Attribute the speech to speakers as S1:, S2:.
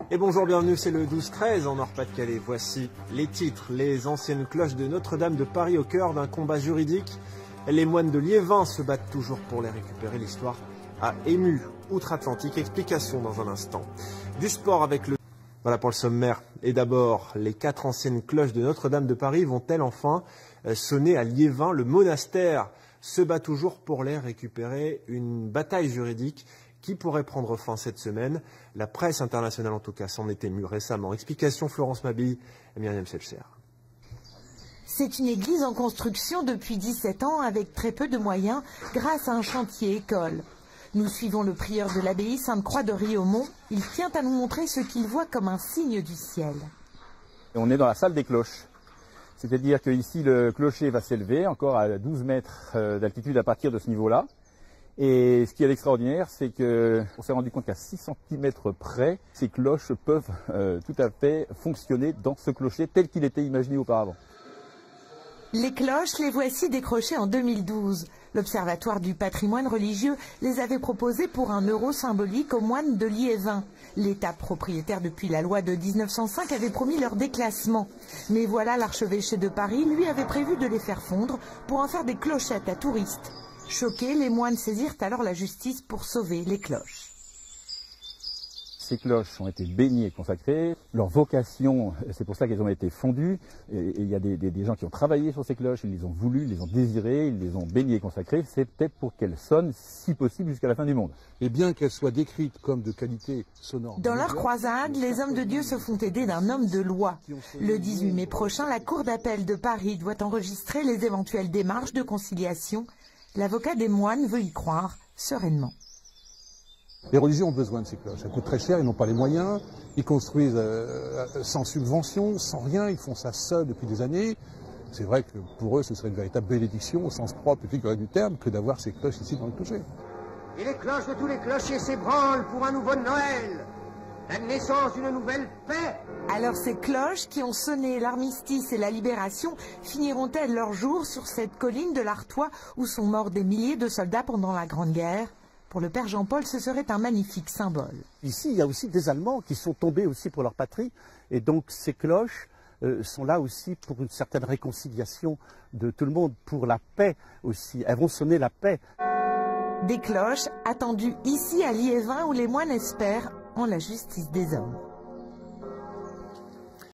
S1: Et bonjour, bienvenue, c'est le 12-13 en Nord-Pas-de-Calais. Voici les titres. Les anciennes cloches de Notre-Dame de Paris au cœur d'un combat juridique. Les moines de Liévin se battent toujours pour les récupérer. L'histoire a ému outre-Atlantique. Explication dans un instant. Du sport avec le... Voilà pour le sommaire. Et d'abord, les 4 anciennes cloches de Notre-Dame de Paris vont-elles enfin sonner à Liévin? Le monastère se bat toujours pour les récupérer. Une bataille juridique qui pourrait prendre fin cette semaine. La presse internationale, en tout cas, s'en est émue récemment. Explication Florence Mabille et Myriam Selcher.
S2: C'est une église en construction depuis 17 ans avec très peu de moyens grâce à un chantier école. Nous suivons le prieur de l'abbaye Sainte-Croix de Riaumont. Il tient à nous montrer ce qu'il voit comme un signe du ciel.
S3: On est dans la salle des cloches. C'est-à-dire qu'ici, le clocher va s'élever encore à 12 mètres d'altitude à partir de ce niveau-là. Et ce qui est extraordinaire, c'est qu'on s'est rendu compte qu'à 6 cm près, ces cloches peuvent tout à fait fonctionner dans ce clocher tel qu'il était imaginé auparavant.
S2: Les cloches, les voici décrochées en 2012. L'Observatoire du patrimoine religieux les avait proposées pour 1 euro symbolique aux moines de Liévin. L'État propriétaire depuis la loi de 1905 avait promis leur déclassement. Mais voilà, l'archevêché de Paris, lui, avait prévu de les faire fondre pour en faire des clochettes à touristes. Choqués, les moines saisirent alors la justice pour sauver les cloches.
S3: Ces cloches ont été bénies et consacrées. Leur vocation, c'est pour ça qu'elles ont été fondues. Et il y a des gens qui ont travaillé sur ces cloches, ils les ont voulues, ils les ont désirées, ils les ont bénies et consacrées. C'était pour qu'elles sonnent, si possible, jusqu'à la fin du monde.
S4: Et bien qu'elles soient décrites comme de qualité sonore...
S2: Dans leur croisade, les hommes de Dieu se font aider d'un homme de loi. Le 18 mai prochain, la Cour d'appel de Paris doit enregistrer les éventuelles démarches de conciliation. L'avocat des moines veut y croire sereinement.
S4: Les religieux ont besoin de ces cloches. Elles coûtent très cher, ils n'ont pas les moyens. Ils construisent sans subvention, sans rien. Ils font ça seuls depuis des années. C'est vrai que pour eux, ce serait une véritable bénédiction, au sens propre et figuré du terme, que d'avoir ces cloches ici dans le clocher.
S5: Et les cloches de tous les clochers s'ébranlent pour un nouveau Noël, la naissance d'une nouvelle paix.
S2: Alors ces cloches qui ont sonné l'armistice et la libération finiront-elles leur jour sur cette colline de l'Artois où sont morts des milliers de soldats pendant la Grande Guerre? Pour le père Jean-Paul, ce serait un magnifique symbole.
S6: Ici, il y a aussi des Allemands qui sont tombés aussi pour leur patrie. Et donc ces cloches sont là aussi pour une certaine réconciliation de tout le monde, pour la paix aussi. Elles vont sonner la paix.
S2: Des cloches attendues ici à Liévin où les moines espèrent en la justice des hommes.